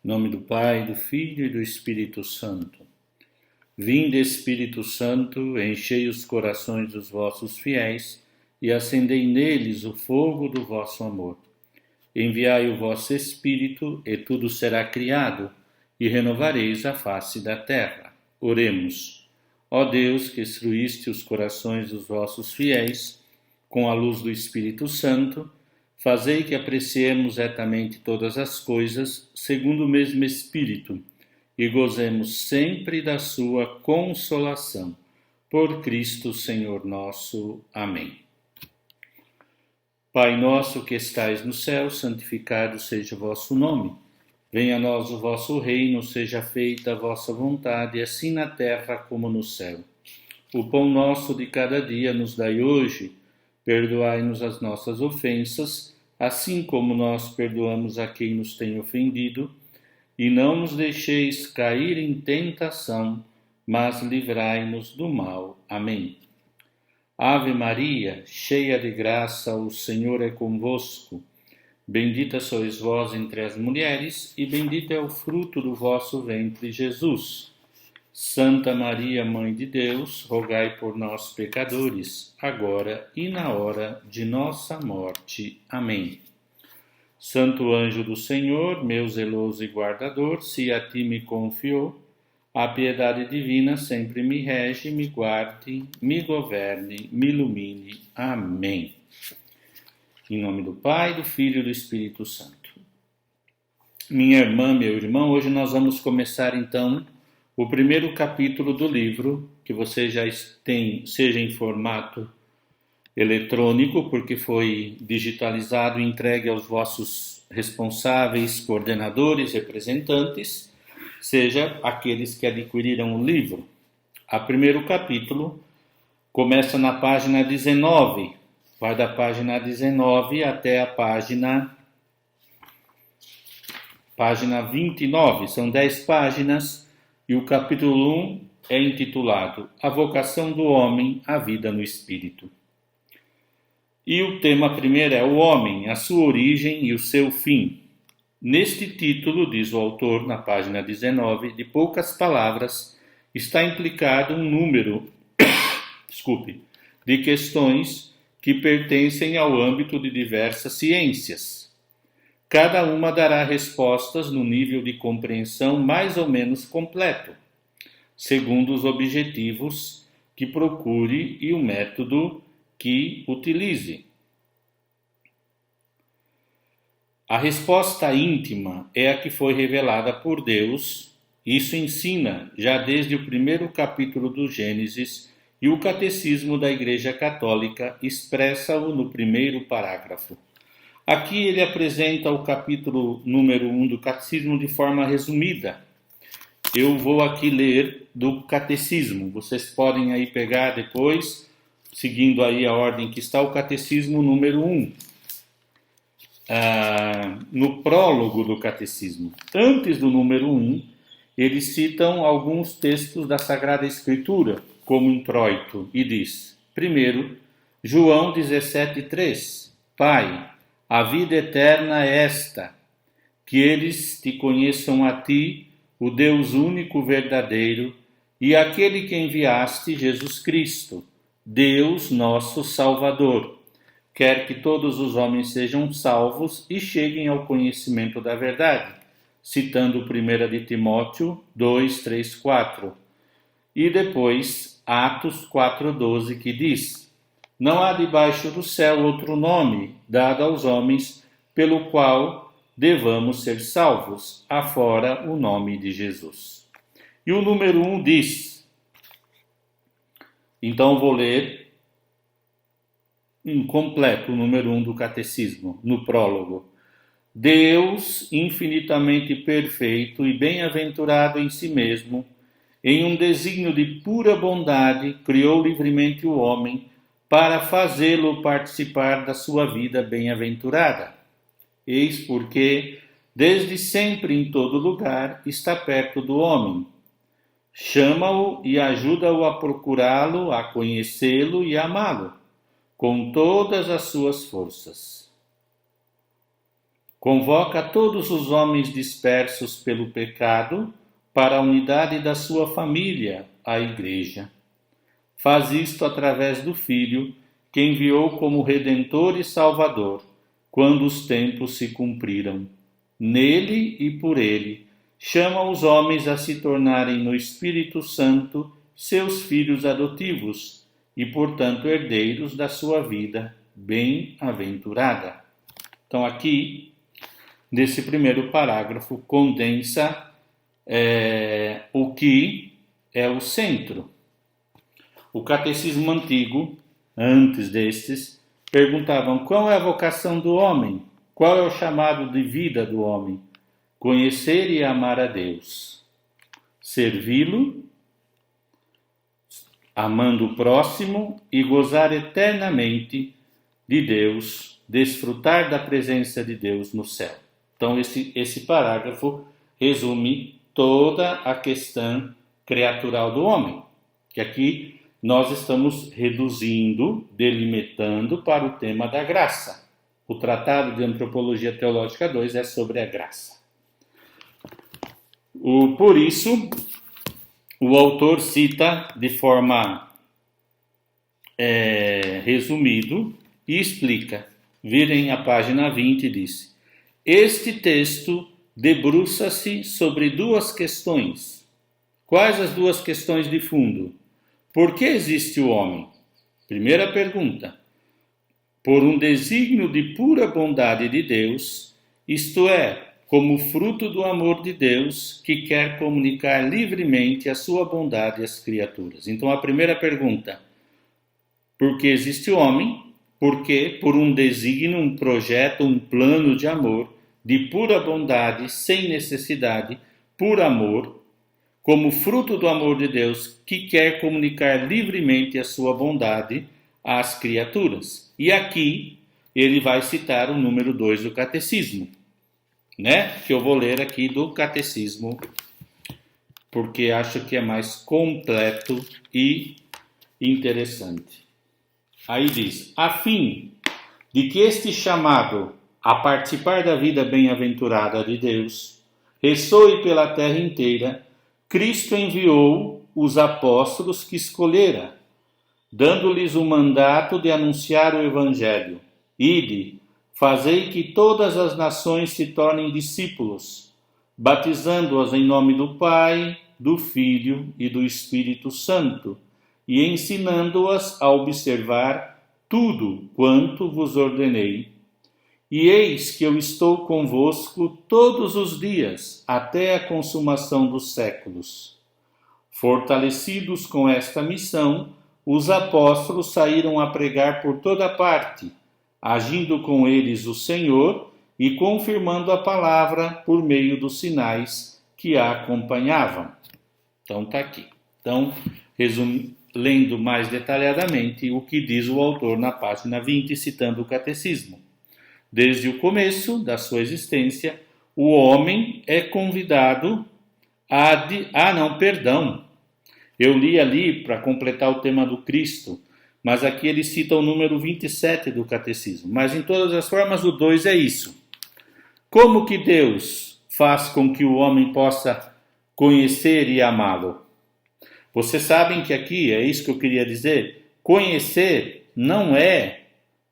Em nome do Pai, do Filho e do Espírito Santo. Vinde, Espírito Santo, enchei os corações dos vossos fiéis e acendei neles o fogo do vosso amor. Enviai o vosso Espírito e tudo será criado e renovareis a face da terra. Oremos. Ó Deus, que instruíste os corações dos vossos fiéis com a luz do Espírito Santo, fazei que apreciemos retamente todas as coisas, segundo o mesmo Espírito, e gozemos sempre da sua consolação. Por Cristo, Senhor nosso. Amém. Pai nosso que estais no céu, santificado seja o vosso nome. Venha a nós o vosso reino, seja feita a vossa vontade, assim na terra como no céu. O pão nosso de cada dia nos dai hoje. Perdoai-nos as nossas ofensas, assim como nós perdoamos a quem nos tem ofendido, e não nos deixeis cair em tentação, mas livrai-nos do mal. Amém. Ave Maria, cheia de graça, o Senhor é convosco. Bendita sois vós entre as mulheres, e bendito é o fruto do vosso ventre, Jesus. Santa Maria, Mãe de Deus, rogai por nós, pecadores, agora e na hora de nossa morte. Amém. Santo anjo do Senhor, meu zeloso e guardador, se a ti me confiou, a piedade divina sempre me rege, me guarde, me governe, me ilumine. Amém. Em nome do Pai, do Filho e do Espírito Santo. Minha irmã, meu irmão, hoje nós vamos começar então o primeiro capítulo do livro, que você já tem, seja em formato eletrônico, porque foi digitalizado e entregue aos vossos responsáveis, coordenadores, representantes, seja aqueles que adquiriram o livro. O primeiro capítulo começa na página 19, vai da página 19 até a página 29, são 10 páginas, e o capítulo 1 é intitulado A Vocação do Homem à Vida no Espírito. E o tema primeiro é o homem, a sua origem e o seu fim. Neste título, diz o autor na página 19, de poucas palavras, está implicado um número de questões que pertencem ao âmbito de diversas ciências. Cada uma dará respostas no nível de compreensão mais ou menos completo, segundo os objetivos que procure e o método que utilize. A resposta íntima é a que foi revelada por Deus. Isso ensina já desde o primeiro capítulo do Gênesis, e o Catecismo da Igreja Católica expressa-o no primeiro parágrafo. Aqui ele apresenta o capítulo número 1 do Catecismo de forma resumida. Eu vou aqui ler do Catecismo. Vocês podem aí pegar depois, seguindo aí a ordem que está, o Catecismo número 1. No prólogo do Catecismo. Antes do número 1, eles citam alguns textos da Sagrada Escritura, como introito, e diz, primeiro, João 17,3, Pai, a vida eterna é esta, que eles te conheçam a ti, o Deus único verdadeiro, e aquele que enviaste, Jesus Cristo, Deus nosso Salvador. Quer que todos os homens sejam salvos e cheguem ao conhecimento da verdade, citando 1 de Timóteo 2, 3, 4. E depois Atos 4,12, que diz, não há debaixo do céu outro nome dado aos homens pelo qual devamos ser salvos, afora o nome de Jesus. E o número 1 diz, então vou ler incompleto o número 1 do Catecismo, no prólogo. Deus, infinitamente perfeito e bem-aventurado em si mesmo, em um desígnio de pura bondade, criou livremente o homem para fazê-lo participar da sua vida bem-aventurada. Eis porque, desde sempre em todo lugar, está perto do homem. Chama-o e ajuda-o a procurá-lo, a conhecê-lo e a amá-lo, com todas as suas forças. Convoca todos os homens dispersos pelo pecado para a unidade da sua família, a Igreja. Faz isto através do Filho, que enviou como Redentor e Salvador, quando os tempos se cumpriram. Nele e por ele, chama os homens a se tornarem no Espírito Santo seus filhos adotivos e, portanto, herdeiros da sua vida bem-aventurada. Então, aqui, nesse primeiro parágrafo, condensa o que é o centro. O catecismo antigo, antes destes, perguntavam qual é a vocação do homem, qual é o chamado de vida do homem. Conhecer e amar a Deus, servi-lo, amando o próximo e gozar eternamente de Deus, desfrutar da presença de Deus no céu. Então esse parágrafo resume toda a questão criatural do homem, que aqui nós estamos reduzindo, delimitando para o tema da graça. O Tratado de Antropologia Teológica 2 é sobre a graça. Por isso, o autor cita de forma resumido e explica. Virem a página 20 e diz: este texto debruça-se sobre duas questões. Quais as duas questões de fundo? Por que existe o homem? Primeira pergunta. Por um desígnio de pura bondade de Deus, isto é, como fruto do amor de Deus, que quer comunicar livremente a sua bondade às criaturas. Então, a primeira pergunta: por que existe o homem? Porque, por um desígnio, um projeto, um plano de amor, de pura bondade, sem necessidade, por amor, como fruto do amor de Deus, que quer comunicar livremente a sua bondade às criaturas. E aqui ele vai citar o número 2 do catecismo, que eu vou ler aqui do catecismo, porque acho que é mais completo e interessante. Aí diz: a fim de que este chamado a participar da vida bem-aventurada de Deus ressoe pela terra inteira, Cristo enviou os apóstolos que escolhera, dando-lhes o mandato de anunciar o Evangelho. Ide, fazei que todas as nações se tornem discípulos, batizando-as em nome do Pai, do Filho e do Espírito Santo, e ensinando-as a observar tudo quanto vos ordenei. E eis que eu estou convosco todos os dias, até a consumação dos séculos. Fortalecidos com esta missão, os apóstolos saíram a pregar por toda parte, agindo com eles o Senhor e confirmando a palavra por meio dos sinais que a acompanhavam. Então está aqui. Então, lendo mais detalhadamente o que diz o autor na página 20, citando o catecismo. Desde o começo da sua existência, o homem é convidado Eu li ali para completar o tema do Cristo, mas aqui ele cita o número 27 do catecismo. Mas, em todas as formas, o 2 é isso. Como que Deus faz com que o homem possa conhecer e amá-lo? Vocês sabem que aqui, é isso que eu queria dizer, conhecer não é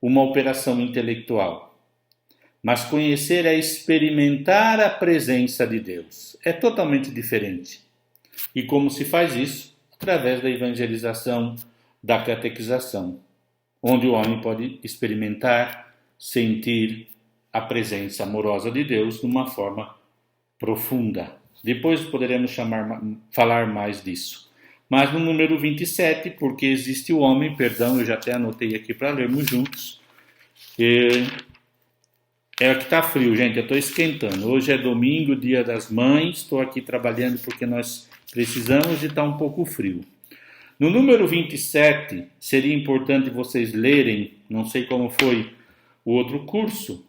uma operação intelectual, mas conhecer é experimentar a presença de Deus. É totalmente diferente. E como se faz isso? Através da evangelização, da catequização, onde o homem pode experimentar, sentir a presença amorosa de Deus de uma forma profunda. Depois poderemos falar mais disso. Mas no número 27, porque existe o homem, eu já até anotei aqui para lermos juntos. É que está frio, gente, eu estou esquentando. Hoje é domingo, dia das mães, estou aqui trabalhando porque nós precisamos de estar um pouco frio. No número 27, seria importante vocês lerem, não sei como foi o outro curso,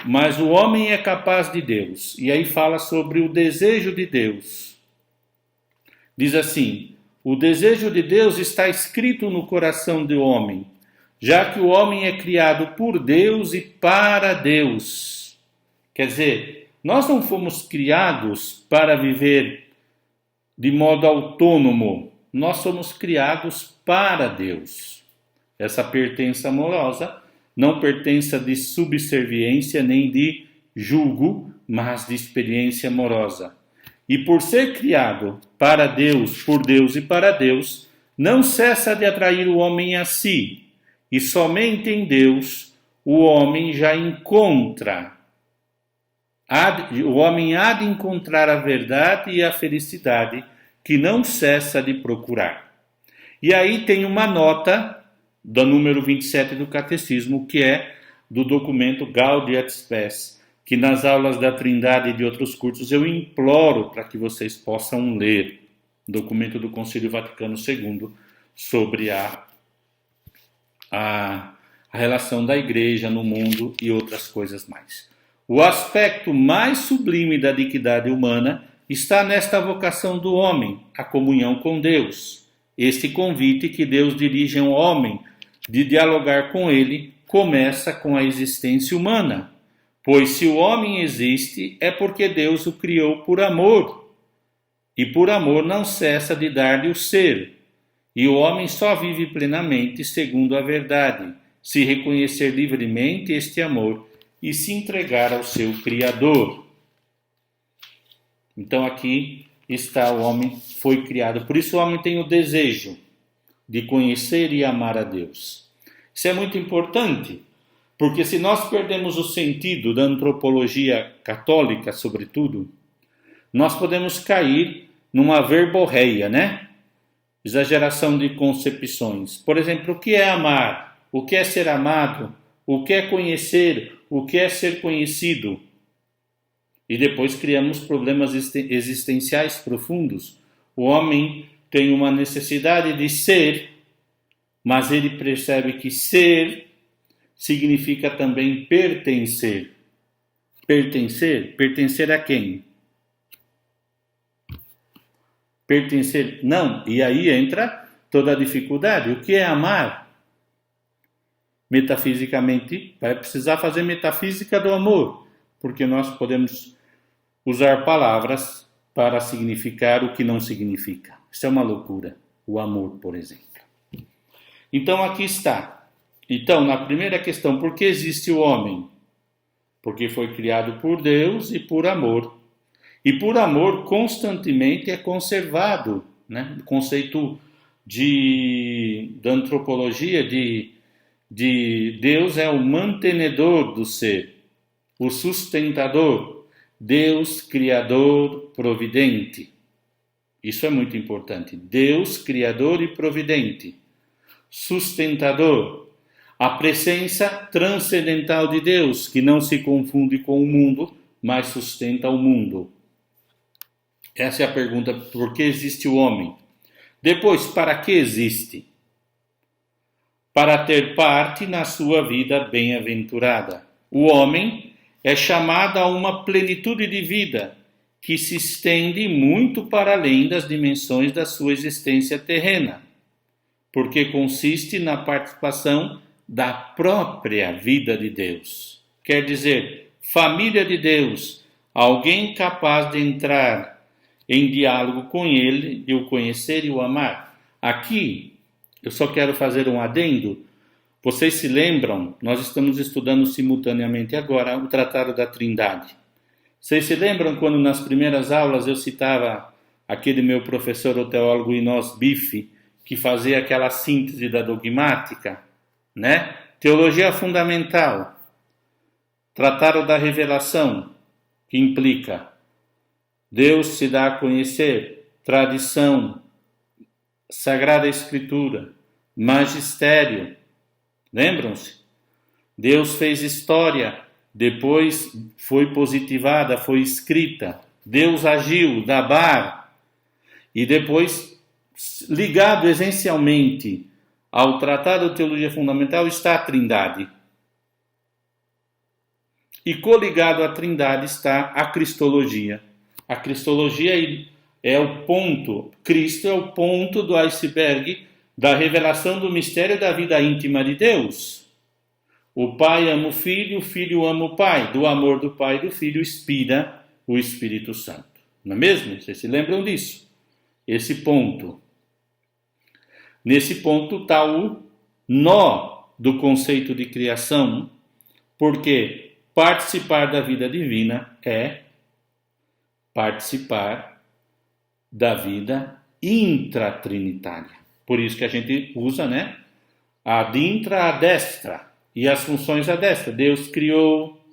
mas o homem é capaz de Deus. E aí fala sobre o desejo de Deus. Diz assim: o desejo de Deus está escrito no coração do homem, já que o homem é criado por Deus e para Deus. Quer dizer, nós não fomos criados para viver de modo autônomo, nós somos criados para Deus. Essa pertença amorosa não pertença de subserviência nem de julgo, mas de experiência amorosa. E por ser criado para Deus, por Deus e para Deus, não cessa de atrair o homem a si. E somente em Deus o homem já encontra. O homem há de encontrar a verdade e a felicidade que não cessa de procurar. E aí tem uma nota do número 27 do Catecismo, que é do documento Gaudium et Spes, que nas aulas da Trindade e de outros cursos eu imploro para que vocês possam ler. Documento do Concílio Vaticano II sobre a relação da Igreja no mundo e outras coisas mais. O aspecto mais sublime da dignidade humana está nesta vocação do homem, a comunhão com Deus. Este convite que Deus dirige ao homem de dialogar com ele começa com a existência humana, pois se o homem existe é porque Deus o criou por amor, e por amor não cessa de dar-lhe o ser, e o homem só vive plenamente segundo a verdade, se reconhecer livremente este amor e se entregar ao seu Criador. Então aqui está, o homem foi criado. Por isso o homem tem o desejo de conhecer e amar a Deus. Isso é muito importante, porque se nós perdemos o sentido da antropologia católica, sobretudo, nós podemos cair numa verborreia, né? Exageração de concepções. Por exemplo, o que é amar? O que é ser amado? O que é conhecer? O que é ser conhecido? E depois criamos problemas existenciais profundos. O homem tem uma necessidade de ser, mas ele percebe que ser significa também pertencer. Pertencer? Pertencer a quem? Pertencer? Não. E aí entra toda a dificuldade. O que é amar? Metafisicamente, vai precisar fazer metafísica do amor, porque nós podemos usar palavras para significar o que não significa. Isso é uma loucura. O amor, por exemplo. Então, aqui está. Então, na primeira questão, por que existe o homem? Porque foi criado por Deus e por amor. E por amor, constantemente é conservado, né? O conceito da antropologia de Deus é o mantenedor do ser, o sustentador, Deus criador providente. Isso é muito importante. Deus criador e providente, sustentador, a presença transcendental de Deus, que não se confunde com o mundo, mas sustenta o mundo. Essa é a pergunta: por que existe o homem? Depois, para que existe? Para ter parte na sua vida bem-aventurada. O homem é chamado a uma plenitude de vida que se estende muito para além das dimensões da sua existência terrena, porque consiste na participação da própria vida de Deus. Quer dizer, família de Deus, alguém capaz de entrar em diálogo com ele, de o conhecer e o amar. Aqui, eu só quero fazer um adendo. Vocês se lembram, nós estamos estudando simultaneamente agora o Tratado da Trindade. Vocês se lembram quando nas primeiras aulas eu citava aquele meu professor, o teólogo Inós Bife, que fazia aquela síntese da dogmática, né? Teologia fundamental, Tratado da Revelação, que implica Deus se dá a conhecer, tradição, Sagrada Escritura, magistério. Lembram-se? Deus fez história, depois foi positivada, foi escrita. Deus agiu, Dabar, e depois, ligado essencialmente ao Tratado de Teologia Fundamental, está a Trindade. E coligado à Trindade está a Cristologia. A Cristologia é o ponto, Cristo é o ponto do iceberg da revelação do mistério da vida íntima de Deus. O pai ama o filho ama o pai. Do amor do pai e do filho inspira o Espírito Santo. Não é mesmo? Vocês se lembram disso? Esse ponto. Nesse ponto está o nó do conceito de criação, porque participar da vida divina é participar da vida intratrinitária. Por isso que a gente usa, né? Ad intra, ad extra. E as funções ad extra. Deus criou,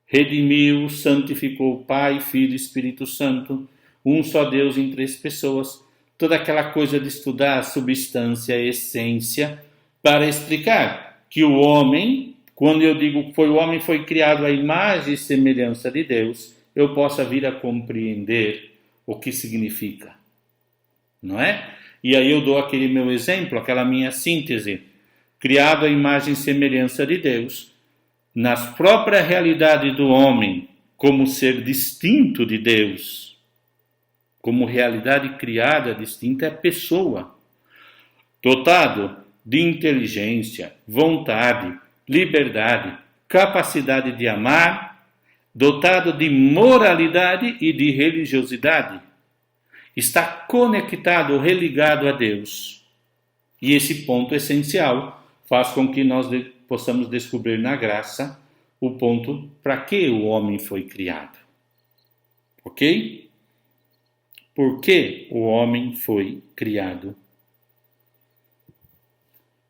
redimiu, santificou Pai, Filho e Espírito Santo. Um só Deus em 3 pessoas. Toda aquela coisa de estudar a substância, a essência, para explicar que o homem, quando eu digo que o homem foi criado à imagem e semelhança de Deus, eu possa vir a compreender o que significa. Não é? E aí eu dou aquele meu exemplo, aquela minha síntese. Criado à imagem e semelhança de Deus, na própria realidade do homem, como ser distinto de Deus, como realidade criada, distinta, é pessoa. Dotado de inteligência, vontade, liberdade, capacidade de amar, dotado de moralidade e de religiosidade. Está conectado, religado a Deus. E esse ponto essencial faz com que nós possamos descobrir na graça o ponto para que o homem foi criado. Ok? Por que o homem foi criado?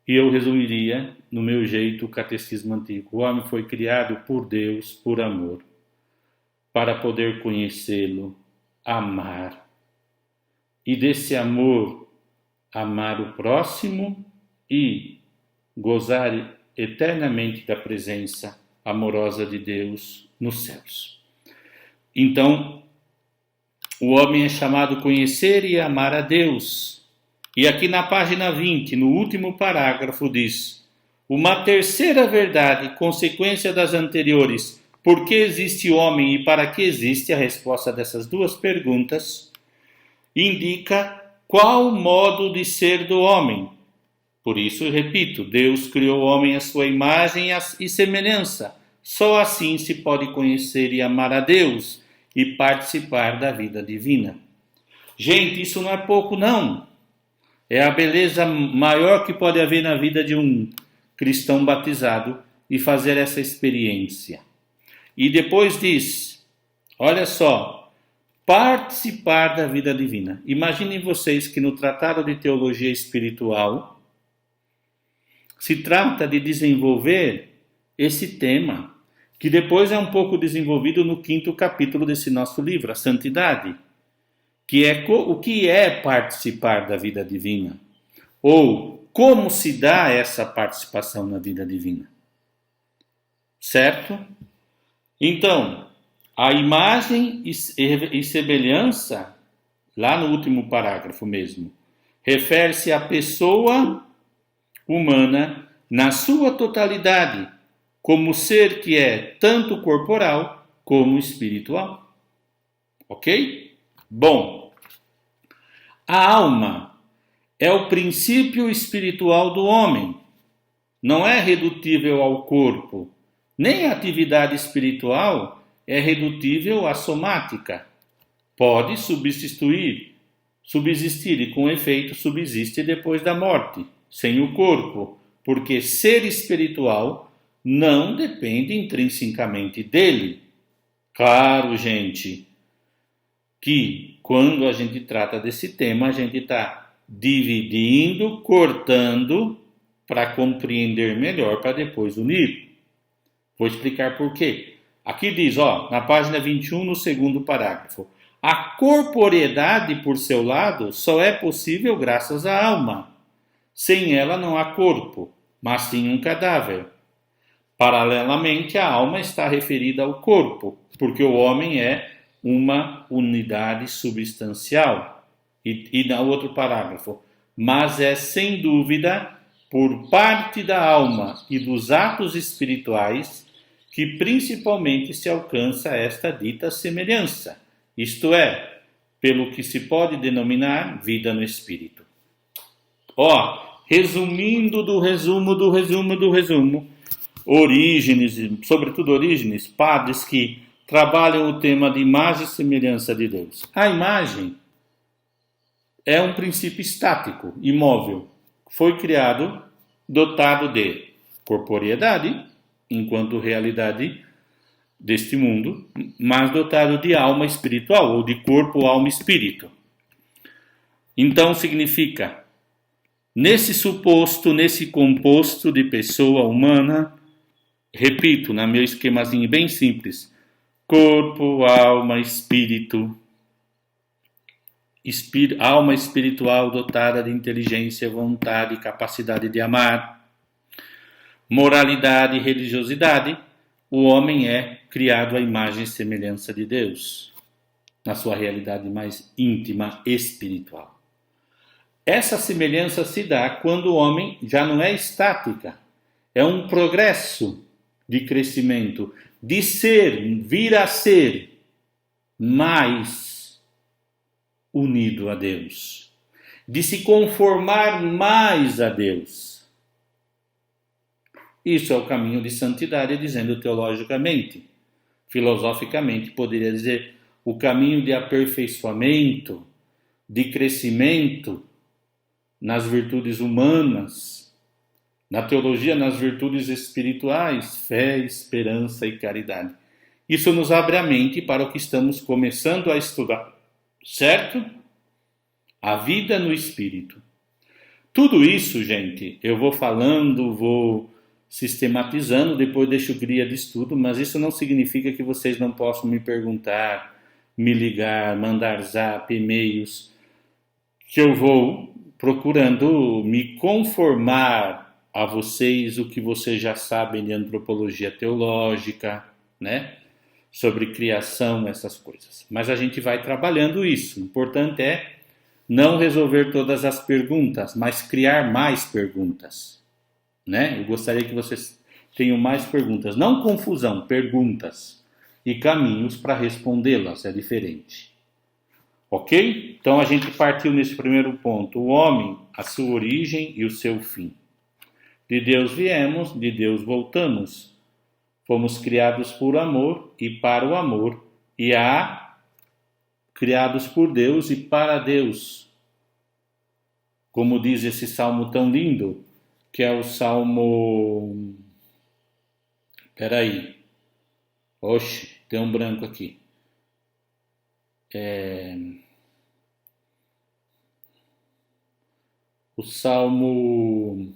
E eu resumiria, no meu jeito, o catecismo antigo. O homem foi criado por Deus, por amor, para poder conhecê-lo, amar. E desse amor, amar o próximo e gozar eternamente da presença amorosa de Deus nos céus. Então, o homem é chamado a conhecer e amar a Deus. E aqui na página 20, no último parágrafo, diz: uma terceira verdade, consequência das anteriores, por que existe o homem e para que existe, a resposta dessas 2 perguntas, indica qual modo de ser do homem. Por isso, eu repito, Deus criou o homem à sua imagem e semelhança. Só assim se pode conhecer e amar a Deus e participar da vida divina. Gente, isso não é pouco, não. É a beleza maior que pode haver na vida de um cristão batizado e fazer essa experiência. E depois diz, olha só, participar da vida divina. Imaginem vocês que no Tratado de Teologia Espiritual se trata de desenvolver esse tema, que depois é um pouco desenvolvido no 5º capítulo desse nosso livro, a Santidade, que é o que é participar da vida divina, ou como se dá essa participação na vida divina. Certo? Então, a imagem e semelhança, lá no último parágrafo mesmo, refere-se à pessoa humana na sua totalidade, como ser que é tanto corporal como espiritual. Ok? Bom, a alma é o princípio espiritual do homem. Não é redutível ao corpo, nem a atividade espiritual é redutível à somática. Pode subsistir e com efeito subsiste depois da morte, sem o corpo, porque ser espiritual não depende intrinsecamente dele. Claro, gente, que quando a gente trata desse tema, a gente está dividindo, cortando, para compreender melhor, para depois unir. Vou explicar por quê. Aqui diz, na página 21, no 2º parágrafo, a corporeidade, por seu lado, só é possível graças à alma. Sem ela não há corpo, mas sim um cadáver. Paralelamente, a alma está referida ao corpo, porque o homem é uma unidade substancial. E no outro parágrafo, mas é sem dúvida por parte da alma e dos atos espirituais que principalmente se alcança esta dita semelhança, isto é, pelo que se pode denominar vida no espírito. Resumindo do resumo, Orígenes, sobretudo Orígenes, padres que trabalham o tema de imagem e semelhança de Deus. A imagem é um princípio estático, imóvel. Foi criado dotado de corporeidade, enquanto realidade deste mundo, mas dotado de alma espiritual, ou de corpo, alma e espírito. Então significa, nesse suposto, nesse composto de pessoa humana, repito, no meu esquemazinho bem simples, corpo, alma, espírito, alma espiritual dotada de inteligência, vontade e capacidade de amar, moralidade e religiosidade, o homem é criado à imagem e semelhança de Deus, na sua realidade mais íntima espiritual. Essa semelhança se dá quando o homem já não é estática, é um progresso de crescimento, de ser, vir a ser mais unido a Deus, de se conformar mais a Deus. Isso é o caminho de santidade, dizendo teologicamente. Filosoficamente, poderia dizer o caminho de aperfeiçoamento, de crescimento nas virtudes humanas, na teologia, nas virtudes espirituais, fé, esperança e caridade. Isso nos abre a mente para o que estamos começando a estudar, certo? A vida no Espírito. Tudo isso, gente, eu vou falando, vou sistematizando, depois deixo guia de estudo, mas isso não significa que vocês não possam me perguntar, me ligar, mandar zap, e-mails, que eu vou procurando me conformar a vocês o que vocês já sabem de antropologia teológica, né? Sobre criação, essas coisas. Mas a gente vai trabalhando isso. O importante é não resolver todas as perguntas, mas criar mais perguntas, né? Eu gostaria que vocês tenham mais perguntas, não confusão, perguntas e caminhos para respondê-las, é diferente. Ok? Então a gente partiu nesse primeiro ponto, o homem, a sua origem e o seu fim. De Deus viemos, de Deus voltamos. Fomos criados por amor e para o amor, e criados por Deus e para Deus. Como diz esse salmo tão lindo, que é o salmo... Peraí. Oxe, tem um branco aqui. O salmo...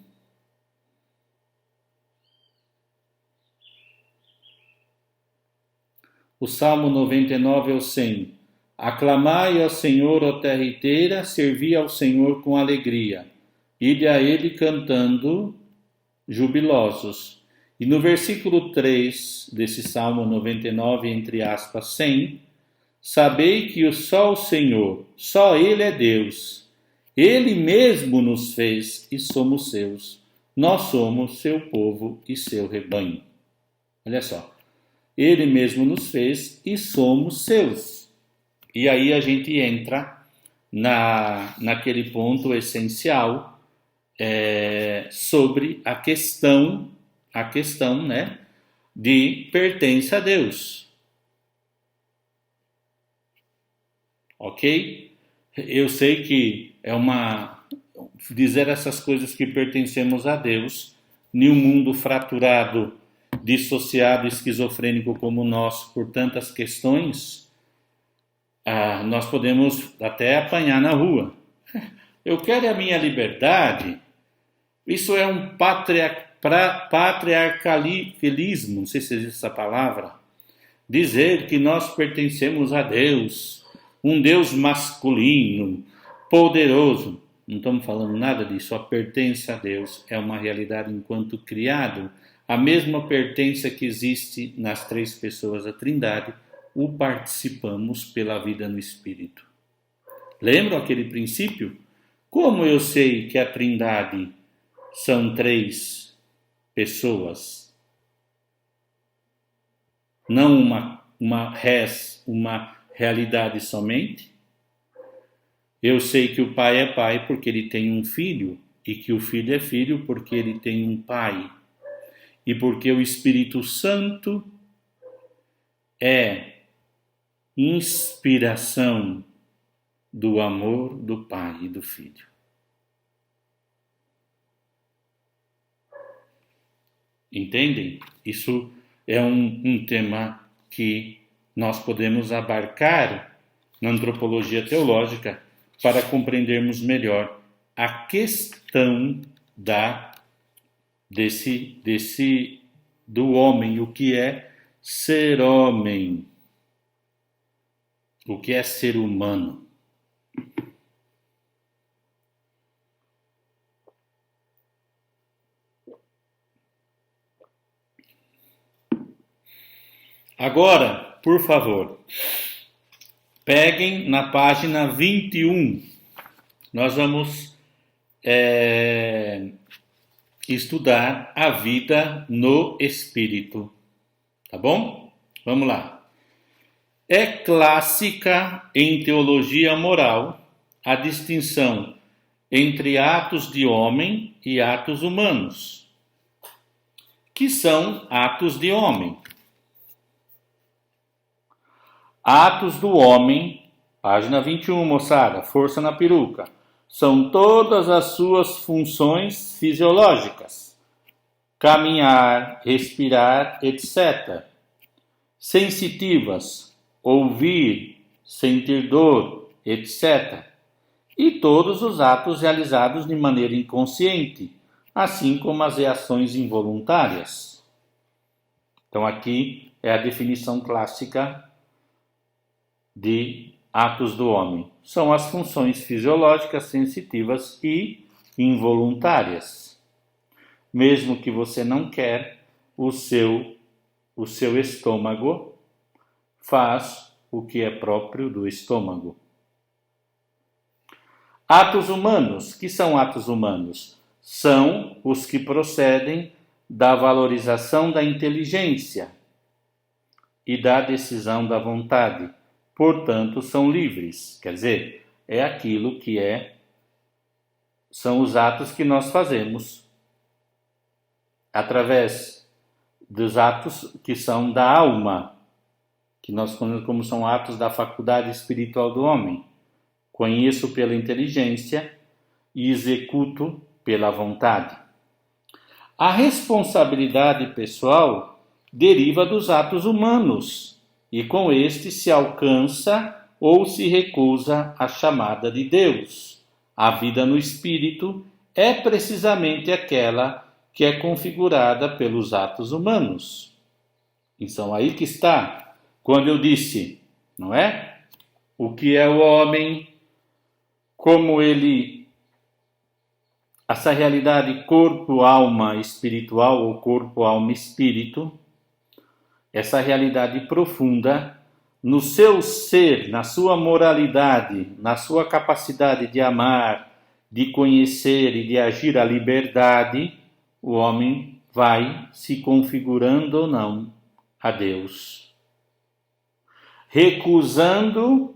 O salmo 99 ao 100. Aclamai ao Senhor, ó terra inteira, servi ao Senhor com alegria. Ide a ele cantando jubilosos. E no versículo 3 desse Salmo 99, entre aspas, 100, sabei que só o Senhor, só Ele é Deus. Ele mesmo nos fez e somos seus. Nós somos seu povo e seu rebanho. Olha só. Ele mesmo nos fez e somos seus. E aí a gente entra naquele ponto essencial sobre a questão, né, de pertence a Deus. Ok? Eu sei que dizer essas coisas que pertencemos a Deus, em um mundo fraturado, dissociado, esquizofrênico como o nosso, por tantas questões, nós podemos até apanhar na rua. Eu quero a minha liberdade. Isso é um patriarcalismo, não sei se existe essa palavra. Dizer que nós pertencemos a Deus, um Deus masculino, poderoso. Não estamos falando nada disso, só pertence a Deus. É uma realidade enquanto criado. A mesma pertença que existe nas três pessoas da Trindade, o participamos pela vida no Espírito. Lembram aquele princípio? Como eu sei que a Trindade são três pessoas? Não uma realidade somente? Eu sei que o Pai é Pai porque ele tem um filho, e que o Filho é Filho porque ele tem um Pai. e porque o Espírito Santo é inspiração do amor do Pai e do Filho. Entendem? Isso é um tema que nós podemos abarcar na antropologia teológica para compreendermos melhor a questão do homem, o que é ser homem, o que é ser humano. Agora, por favor, peguem na página 21. Nós vamos estudar a vida no Espírito. Tá bom? Vamos lá. É clássica em teologia moral a distinção entre atos de homem e atos humanos. Que são atos de homem? Atos do homem, página 21, moçada, força na peruca, são todas as suas funções fisiológicas, caminhar, respirar, etc. Sensitivas, ouvir, sentir dor, etc. E todos os atos realizados de maneira inconsciente, assim como as reações involuntárias. Então aqui é a definição clássica de atos do homem. São as funções fisiológicas, sensitivas e involuntárias. Mesmo que você não quer, o seu estômago faz o que é próprio do estômago. Atos humanos. Que são atos humanos? São os que procedem da valorização da inteligência e da decisão da vontade. Portanto, são livres. Quer dizer, é aquilo que são os atos que nós fazemos através dos atos que são da alma, que nós conhecemos como são atos da faculdade espiritual do homem. Conheço pela inteligência e executo pela vontade. A responsabilidade pessoal deriva dos atos humanos, e com este se alcança ou se recusa a chamada de Deus. A vida no Espírito é precisamente aquela que é configurada pelos atos humanos. Então aí que está, quando eu disse, não é? O que é o homem, como ele, essa realidade corpo, alma, espiritual, ou corpo, alma, espírito, essa realidade profunda, no seu ser, na sua moralidade, na sua capacidade de amar, de conhecer e de agir a liberdade, o homem vai se configurando ou não a Deus, recusando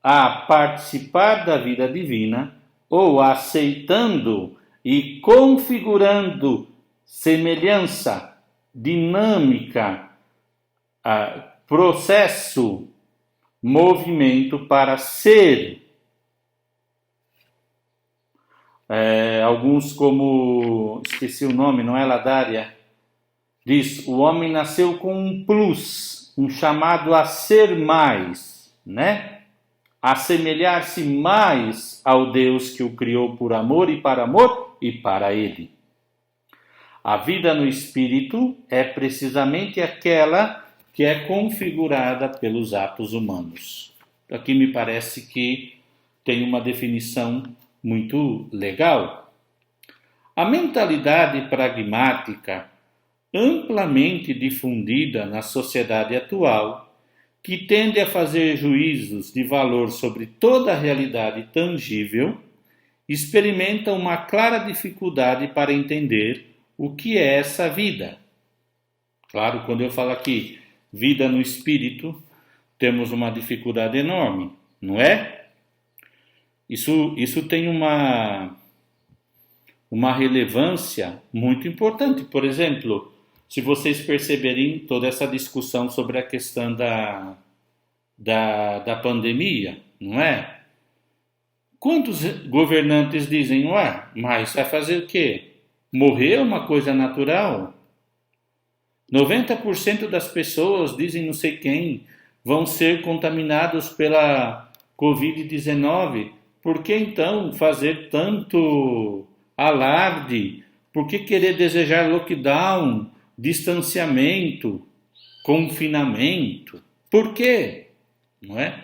a participar da vida divina ou aceitando e configurando semelhança, dinâmica, processo, movimento para ser. Alguns como, esqueci o nome, não é Ladária, diz, o homem nasceu com um plus, um chamado a ser mais, né? Assemelhar-se mais ao Deus que o criou por amor e para ele. A vida no Espírito é precisamente aquela que é configurada pelos atos humanos. Aqui me parece que tem uma definição muito legal. A mentalidade pragmática, amplamente difundida na sociedade atual, que tende a fazer juízos de valor sobre toda a realidade tangível, experimenta uma clara dificuldade para entender o que é essa vida. Claro, quando eu falo aqui vida no espírito, temos uma dificuldade enorme, não é? Isso tem uma relevância muito importante. Por exemplo, se vocês perceberem toda essa discussão sobre a questão da pandemia, não é? Quantos governantes dizem, ué, mas vai fazer o quê? Morrer é uma coisa natural? 90% das pessoas, dizem não sei quem, vão ser contaminados pela Covid-19. Por que então fazer tanto alarde? Por que querer desejar lockdown, distanciamento, confinamento? Por quê? Não é?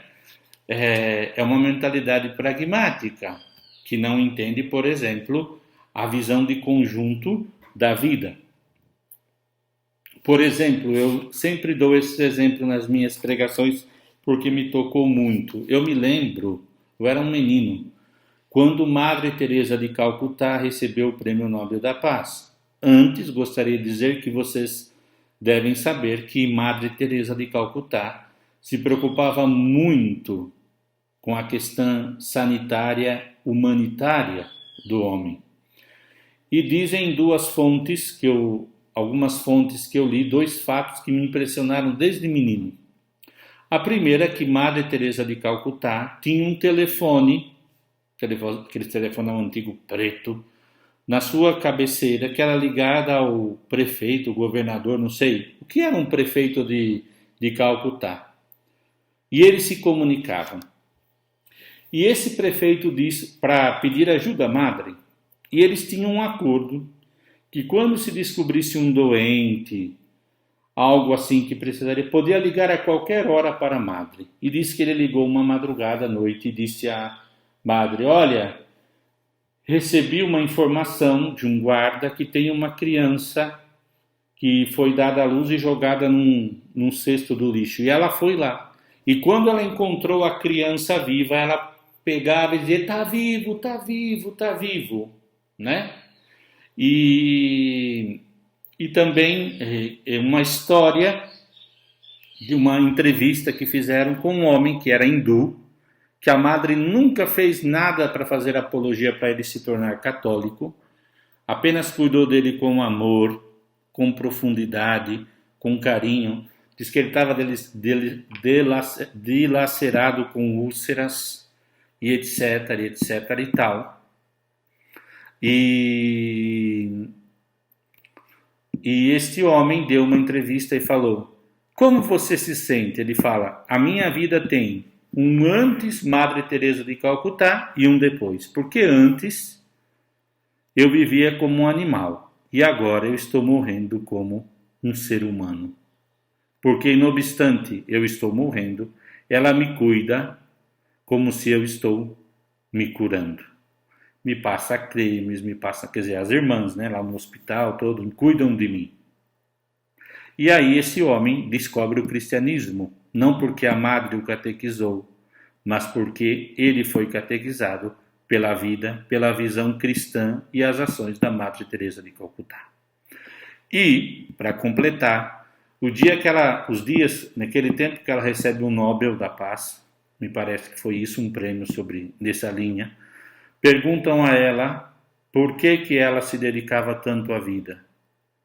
É uma mentalidade pragmática que não entende, por exemplo, a visão de conjunto da vida. Por exemplo, eu sempre dou esse exemplo nas minhas pregações porque me tocou muito. Eu me lembro, eu era um menino, quando Madre Teresa de Calcutá recebeu o Prêmio Nobel da Paz. Antes, gostaria de dizer que vocês devem saber que Madre Teresa de Calcutá se preocupava muito com a questão sanitária humanitária do homem. E dizem algumas fontes que eu li, dois fatos que me impressionaram desde menino. A primeira é que Madre Teresa de Calcutá tinha um telefone, aquele telefone antigo preto, na sua cabeceira, que era ligada ao prefeito, governador, não sei, o que era um prefeito de Calcutá. E eles se comunicavam. E esse prefeito disse para pedir ajuda à madre, e eles tinham um acordo que quando se descobrisse um doente, algo assim que precisaria, podia ligar a qualquer hora para a madre. E disse que ele ligou uma madrugada à noite e disse à madre, olha, recebi uma informação de um guarda que tem uma criança que foi dada à luz e jogada num cesto do lixo. E ela foi lá. E quando ela encontrou a criança viva, ela pegava e dizia, tá vivo, tá vivo, tá vivo, né? E também uma história de uma entrevista que fizeram com um homem que era hindu, que a madre nunca fez nada para fazer apologia para ele se tornar católico, apenas cuidou dele com amor, com profundidade, com carinho. Diz que ele estava dilacerado com úlceras e etc, etc e tal. E este homem deu uma entrevista e falou, como você se sente? Ele fala, a minha vida tem um antes Madre Teresa de Calcutá e um depois. Porque antes eu vivia como um animal e agora eu estou morrendo como um ser humano. Porque, não obstante eu estou morrendo, ela me cuida como se eu estou me curando. Me passa cremes, quer dizer, as irmãs, né, lá no hospital, todos cuidam de mim. E aí esse homem descobre o cristianismo, não porque a madre o catequizou, mas porque ele foi catequizado pela vida, pela visão cristã e as ações da Madre Teresa de Calcutá. E, para completar, os dias, naquele tempo que ela recebe o Nobel da Paz, me parece que foi isso, um prêmio dessa linha, perguntam a ela por que ela se dedicava tanto à vida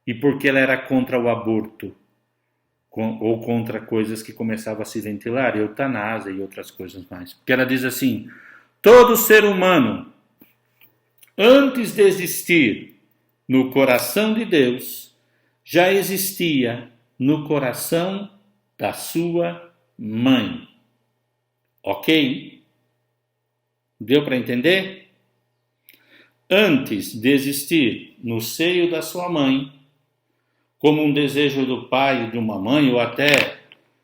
e por que ela era contra o aborto ou contra coisas que começavam a se ventilar, eutanásia e outras coisas mais. Porque ela diz assim, todo ser humano, antes de existir no coração de Deus, já existia no coração da sua mãe. Ok? Deu para entender? Antes de existir no seio da sua mãe, como um desejo do pai, de uma mãe, ou até,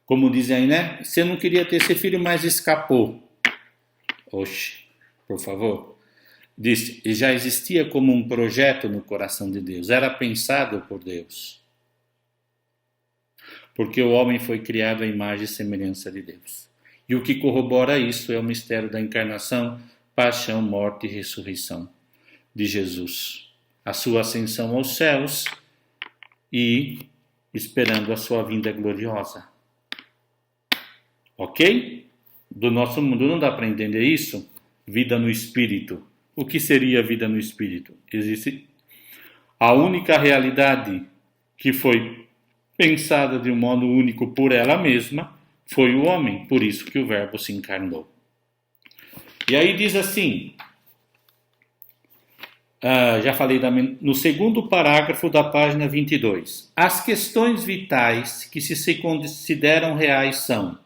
como dizem aí, né? Você não queria ter esse filho, mas escapou. Oxe, por favor. Diz, já existia como um projeto no coração de Deus, era pensado por Deus. Porque o homem foi criado à imagem e semelhança de Deus. E o que corrobora isso é o mistério da encarnação, paixão, morte e ressurreição de Jesus. A sua ascensão aos céus e esperando a sua vinda gloriosa. Ok? Do nosso mundo não dá para entender isso? Vida no Espírito. O que seria vida no Espírito? Existe a única realidade que foi pensada de um modo único por ela mesma, foi o homem, por isso que o Verbo se encarnou. E aí diz assim, já falei no segundo parágrafo da página 22, as questões vitais que se consideram reais são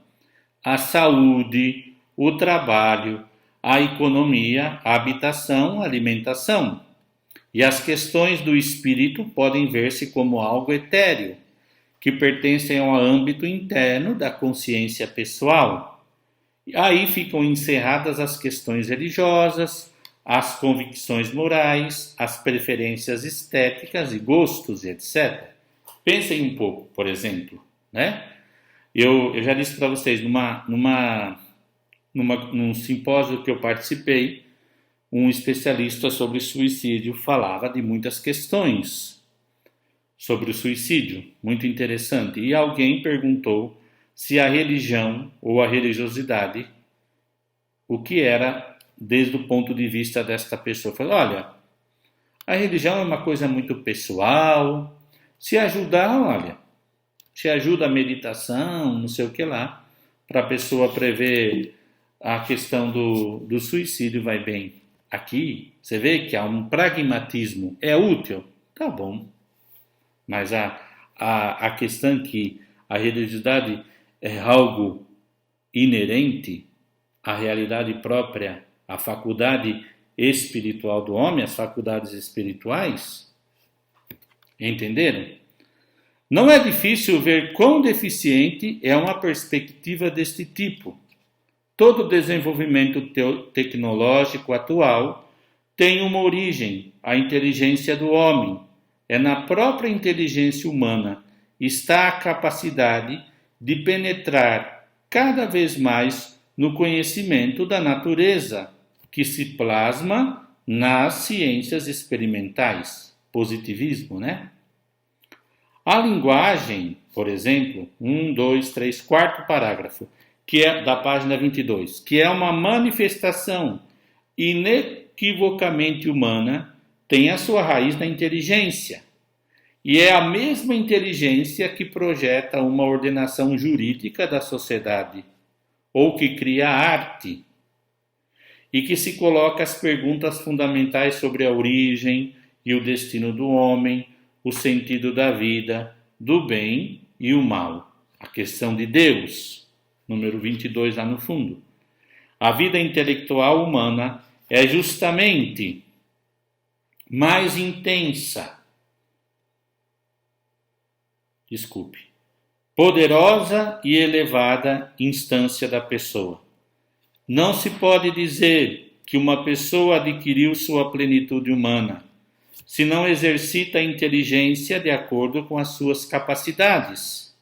a saúde, o trabalho, a economia, a habitação, a alimentação. E as questões do espírito podem ver-se como algo etéreo, que pertencem ao âmbito interno da consciência pessoal. E aí ficam encerradas as questões religiosas, as convicções morais, as preferências estéticas e gostos, etc. Pensem um pouco, por exemplo, né? Eu já disse para vocês, num simpósio que eu participei, um especialista sobre suicídio falava de muitas questões sobre o suicídio, muito interessante. E alguém perguntou se a religião ou a religiosidade, o que era desde o ponto de vista desta pessoa. Falou, olha, a religião é uma coisa muito pessoal, se ajuda a meditação, não sei o que lá, para a pessoa prever a questão do suicídio, vai bem. Aqui, você vê que há um pragmatismo, é útil? Tá bom. Mas a questão é que a religiosidade é algo inerente à realidade própria, à faculdade espiritual do homem, as faculdades espirituais, entenderam? Não é difícil ver quão deficiente é uma perspectiva deste tipo. Todo desenvolvimento tecnológico atual tem uma origem, a inteligência do homem. É na própria inteligência humana está a capacidade de penetrar cada vez mais no conhecimento da natureza, que se plasma nas ciências experimentais. Positivismo, né? A linguagem, por exemplo, 1, 2, 3, quarto parágrafo, que é da página 22, que é uma manifestação inequivocamente humana, tem a sua raiz na inteligência. E é a mesma inteligência que projeta uma ordenação jurídica da sociedade, ou que cria arte, e que se coloca as perguntas fundamentais sobre a origem e o destino do homem, o sentido da vida, do bem e o mal. A questão de Deus, número 22 lá no fundo. A vida intelectual humana é justamente mais intensa, poderosa e elevada instância da pessoa. Não se pode dizer que uma pessoa adquiriu sua plenitude humana se não exercita a inteligência de acordo com as suas capacidades.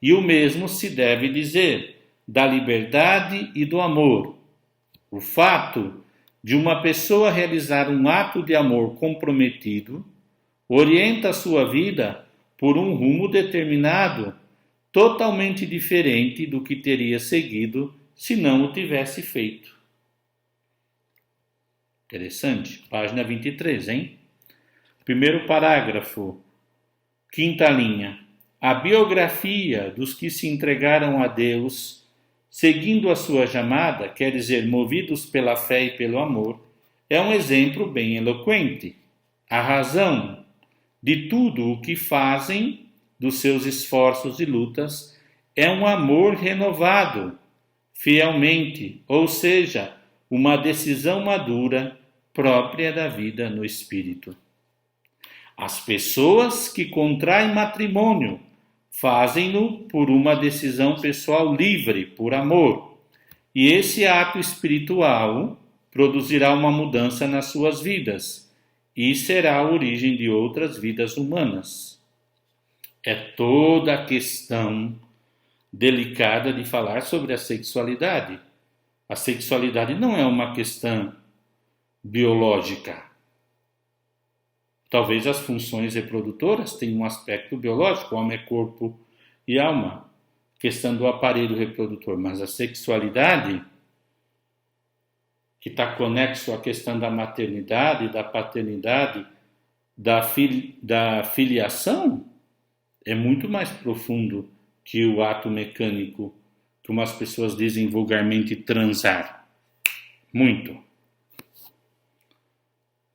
E o mesmo se deve dizer da liberdade e do amor. O fato de uma pessoa realizar um ato de amor comprometido orienta a sua vida por um rumo determinado, totalmente diferente do que teria seguido se não o tivesse feito. Interessante. Página 23, hein? Primeiro parágrafo, quinta linha. A biografia dos que se entregaram a Deus, seguindo a sua chamada, quer dizer, movidos pela fé e pelo amor, é um exemplo bem eloquente. A razão de tudo o que fazem, dos seus esforços e lutas, é um amor renovado, fielmente, ou seja, uma decisão madura própria da vida no espírito. As pessoas que contraem matrimônio fazem-no por uma decisão pessoal livre, por amor, e esse ato espiritual produzirá uma mudança nas suas vidas e será a origem de outras vidas humanas. É toda a questão delicada de falar sobre a sexualidade. A sexualidade não é uma questão biológica. Talvez as funções reprodutoras tenham um aspecto biológico, homem é corpo e alma, questão do aparelho reprodutor, mas a sexualidade, que está conexo à questão da maternidade, da paternidade, da filiação é muito mais profundo que o ato mecânico, que umas pessoas dizem vulgarmente transar. Muito.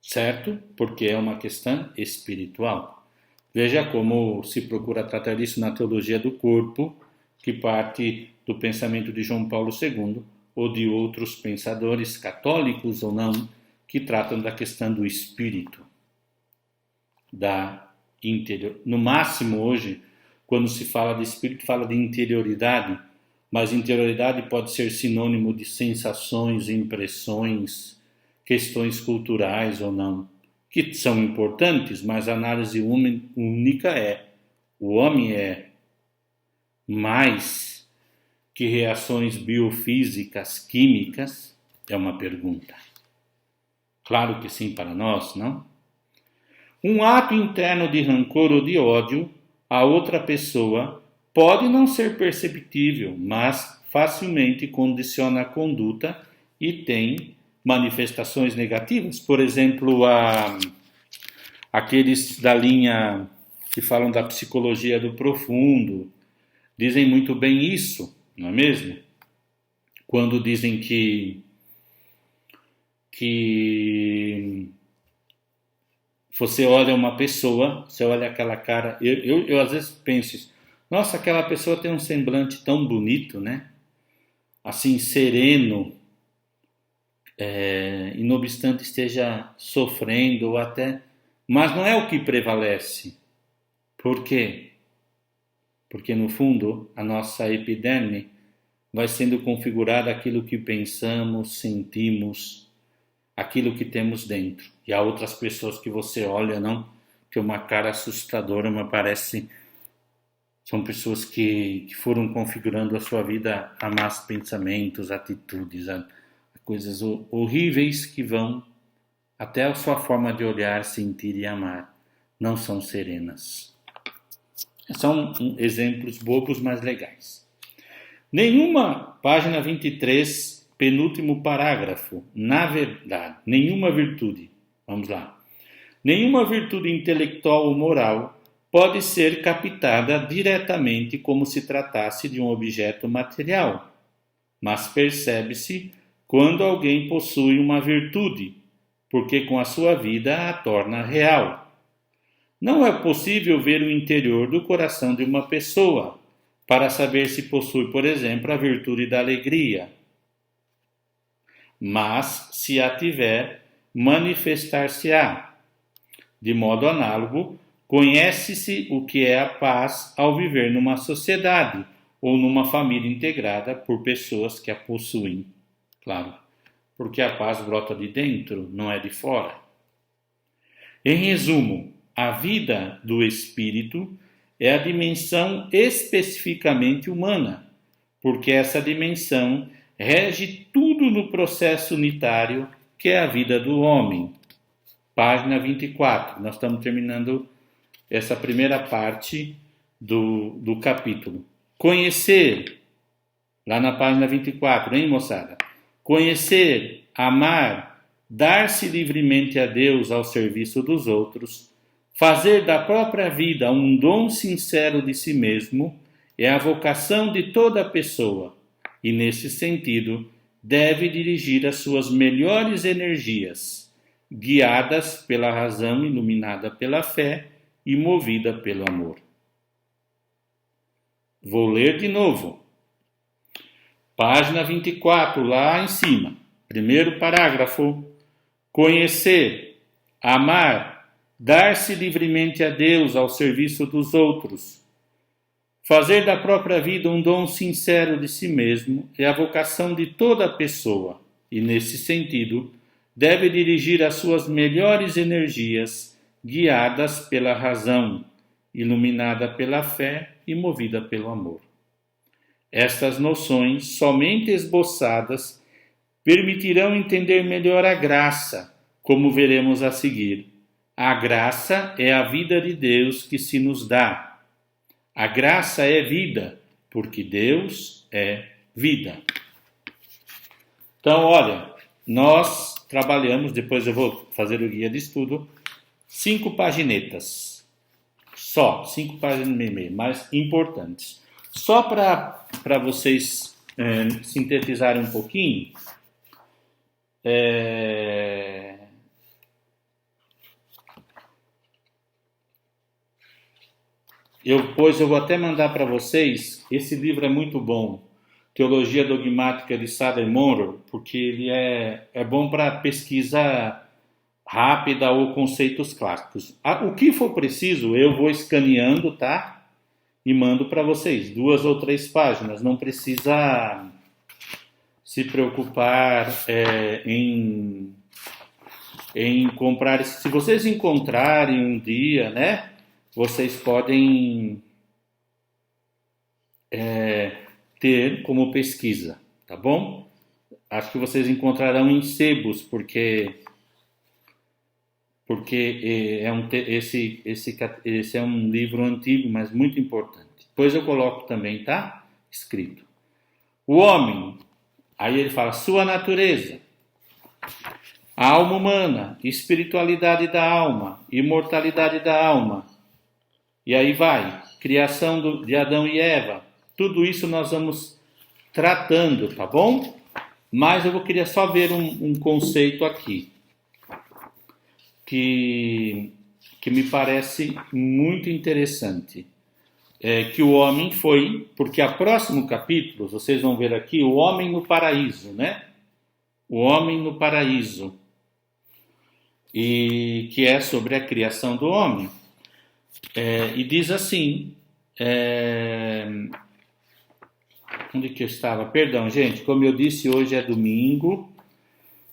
Certo? Porque é uma questão espiritual. Veja como se procura tratar isso na teologia do corpo, que parte do pensamento de João Paulo II ou de outros pensadores, católicos ou não, que tratam da questão do espírito, da interior. No máximo hoje, quando se fala de espírito, fala de interioridade, mas interioridade pode ser sinônimo de sensações, impressões, questões culturais ou não, que são importantes, mas a análise única é: o homem é mais que reações biofísicas, químicas? É uma pergunta. Claro que sim para nós, não? Um ato interno de rancor ou de ódio a outra pessoa pode não ser perceptível, mas facilmente condiciona a conduta e tem manifestações negativas. Por exemplo, aqueles da linha que falam da psicologia do profundo dizem muito bem isso, não é mesmo? Quando dizem que você olha uma pessoa, você olha aquela cara, eu às vezes penso isso, nossa, aquela pessoa tem um semblante tão bonito, né? Assim, sereno, e não obstante esteja sofrendo ou até... Mas não é o que prevalece. Por quê? Porque no fundo a nossa epiderme vai sendo configurada aquilo que pensamos, sentimos, aquilo que temos dentro. E há outras pessoas que você olha, não, que é uma cara assustadora, mas parece... São pessoas que foram configurando a sua vida a más pensamentos, atitudes, a coisas horríveis que vão até a sua forma de olhar, sentir e amar. Não são serenas. São exemplos bobos, mas legais. Página 23, penúltimo parágrafo. Na verdade, nenhuma virtude, vamos lá. Nenhuma virtude intelectual ou moral pode ser captada diretamente como se tratasse de um objeto material, mas percebe-se quando alguém possui uma virtude, porque com a sua vida a torna real. Não é possível ver o interior do coração de uma pessoa para saber se possui, por exemplo, a virtude da alegria. Mas, se a tiver, manifestar-se-á. De modo análogo, conhece-se o que é a paz ao viver numa sociedade ou numa família integrada por pessoas que a possuem. Claro, porque a paz brota de dentro, não é de fora. Em resumo, a vida do espírito é a dimensão especificamente humana, porque essa dimensão rege tudo no processo unitário que é a vida do homem. Página 24, nós estamos terminando essa primeira parte do capítulo. Conhecer, lá na página 24, hein, moçada? Conhecer, amar, dar-se livremente a Deus ao serviço dos outros, fazer da própria vida um dom sincero de si mesmo, é a vocação de toda pessoa e, nesse sentido, deve dirigir as suas melhores energias, guiadas pela razão, iluminada pela fé e movida pelo amor. Vou ler de novo. Página 24, lá em cima. Primeiro parágrafo. Conhecer, amar, dar-se livremente a Deus ao serviço dos outros, fazer da própria vida um dom sincero de si mesmo é a vocação de toda pessoa e, nesse sentido, deve dirigir as suas melhores energias, guiadas pela razão, iluminada pela fé e movida pelo amor. Estas noções, somente esboçadas, permitirão entender melhor a graça, como veremos a seguir. A graça é a vida de Deus que se nos dá. A graça é vida, porque Deus é vida. Então, olha, nós trabalhamos, depois eu vou fazer o guia de estudo, 5 paginetas. Só 5 páginas e meia, mais importantes. Só para vocês sintetizarem um pouquinho, eu vou até mandar para vocês. Esse livro é muito bom, Teologia Dogmática de Söderström, porque ele é bom para pesquisa rápida ou conceitos clássicos. O que for preciso, eu vou escaneando, tá? E mando para vocês, 2 ou 3 páginas. Não precisa se preocupar em comprar. Se vocês encontrarem um dia, né? Vocês podem ter como pesquisa, tá bom? Acho que vocês encontrarão em sebos, porque esse é um livro antigo, mas muito importante. Depois eu coloco também, tá? Escrito. O homem, aí ele fala, sua natureza, a alma humana, espiritualidade da alma, imortalidade da alma. E aí vai, criação de Adão e Eva. Tudo isso nós vamos tratando, tá bom? Mas eu queria só ver um conceito aqui, que me parece muito interessante. Que o homem foi, porque a próximo capítulo, vocês vão ver aqui, o homem no paraíso, né? O homem no paraíso. E que é sobre a criação do homem. E diz assim, onde que eu estava? Perdão, gente, como eu disse, hoje é domingo,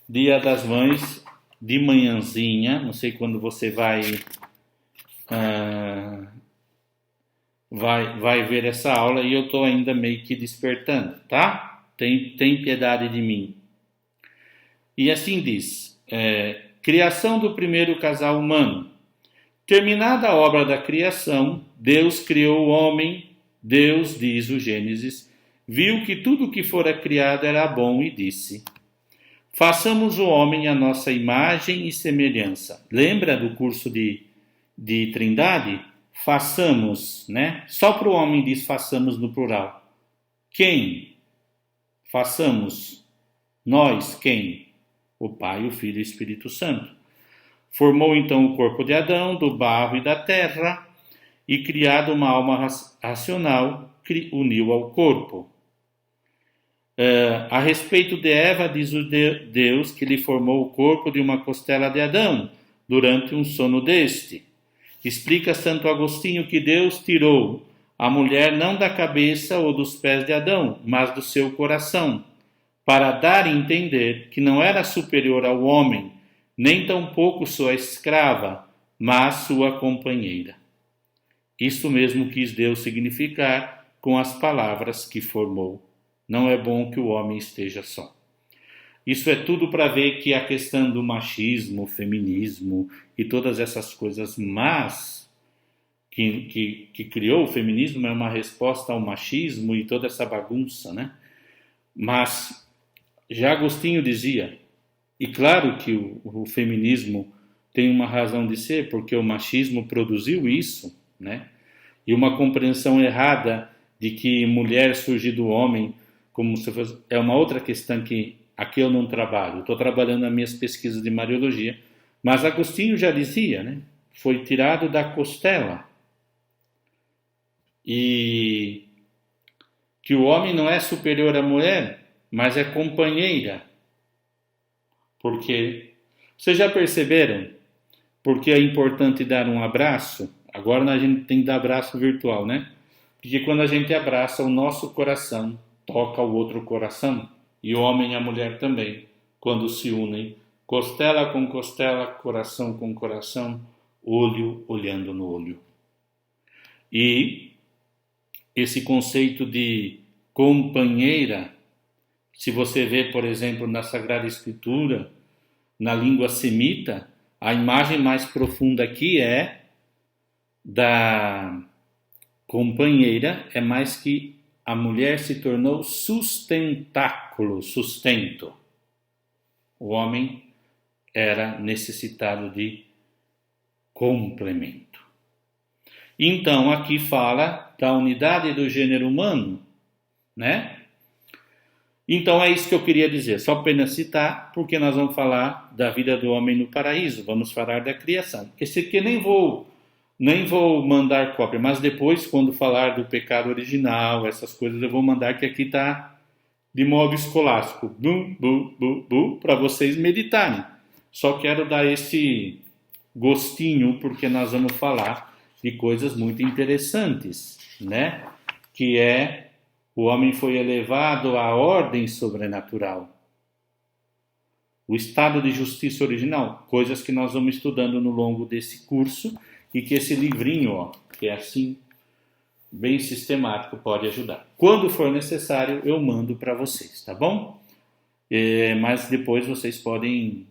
Dia das Mães, de manhãzinha, não sei quando você vai ver essa aula, e eu estou ainda meio que despertando, tá? Tem piedade de mim. E assim diz, criação do primeiro casal humano. Terminada a obra da criação, Deus criou o homem. Deus, diz o Gênesis, viu que tudo que fora criado era bom e disse, façamos o homem à nossa imagem e semelhança. Lembra do curso de Trindade? Façamos, né? Só para o homem diz façamos no plural. Quem? Façamos. Nós, quem? O Pai, o Filho e o Espírito Santo. Formou então o corpo de Adão, do barro e da terra, e criado uma alma racional, uniu ao corpo. A respeito de Eva, diz o Deus que lhe formou o corpo de uma costela de Adão, durante um sono deste. Explica Santo Agostinho que Deus tirou a mulher não da cabeça ou dos pés de Adão, mas do seu coração, para dar a entender que não era superior ao homem, nem tampouco sua escrava, mas sua companheira. Isso mesmo quis Deus significar com as palavras que formou. Não é bom que o homem esteja só. Isso é tudo para ver que a questão do machismo, feminismo e todas essas coisas más que criou o feminismo é uma resposta ao machismo e toda essa bagunça, né? Mas já Agostinho dizia, e claro que o feminismo tem uma razão de ser, porque o machismo produziu isso, né? E uma compreensão errada de que mulher surge do homem, como se fosse, é uma outra questão que aqui eu não trabalho. Estou trabalhando nas minhas pesquisas de Mariologia, mas Agostinho já dizia, né? Foi tirado da costela. E que o homem não é superior à mulher, mas é companheira. Porque, vocês já perceberam porque é importante dar um abraço? Agora a gente tem que dar abraço virtual, né? Porque quando a gente abraça, o nosso coração toca o outro coração, e o homem e a mulher também, quando se unem, costela com costela, coração com coração, olho olhando no olho. E esse conceito de companheira, se você vê, por exemplo, na Sagrada Escritura, na língua semita, a imagem mais profunda aqui é da companheira, é mais que a mulher se tornou sustentáculo, sustento. O homem era necessitado de complemento. Então, aqui fala da unidade do gênero humano, né? Então, é isso que eu queria dizer. Só apenas citar, porque nós vamos falar da vida do homem no paraíso. Vamos falar da criação. Esse aqui nem vou mandar cópia, mas depois, quando falar do pecado original, essas coisas, eu vou mandar, que aqui está de modo escolástico, para vocês meditarem. Só quero dar esse gostinho, porque nós vamos falar de coisas muito interessantes, né? Que é, o homem foi elevado à ordem sobrenatural. O estado de justiça original, coisas que nós vamos estudando no longo desse curso, e que esse livrinho, ó, que é assim, bem sistemático, pode ajudar. Quando for necessário, eu mando para vocês, tá bom? Mas depois vocês podem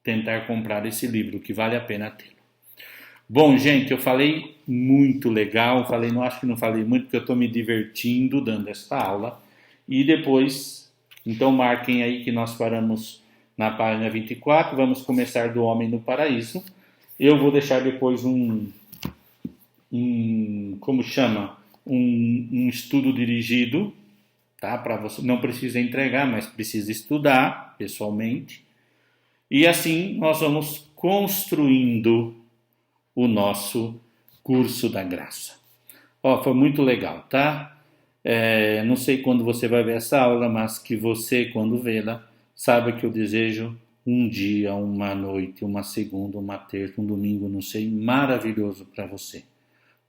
tentar comprar esse livro, que vale a pena ter. Bom, gente, eu falei muito legal, acho que não falei muito, porque eu estou me divertindo dando esta aula. E depois, então marquem aí que nós paramos na página 24, vamos começar do Homem no Paraíso. Eu vou deixar depois um estudo dirigido, tá? Para você, não precisa entregar, mas precisa estudar pessoalmente. E assim nós vamos construindo o nosso curso da graça. Ó, foi muito legal, tá? Não sei quando você vai ver essa aula, mas que você, quando vê-la, saiba que eu desejo um dia, uma noite, uma segunda, uma terça, um domingo, não sei, maravilhoso para você.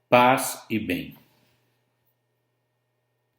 Paz e bem.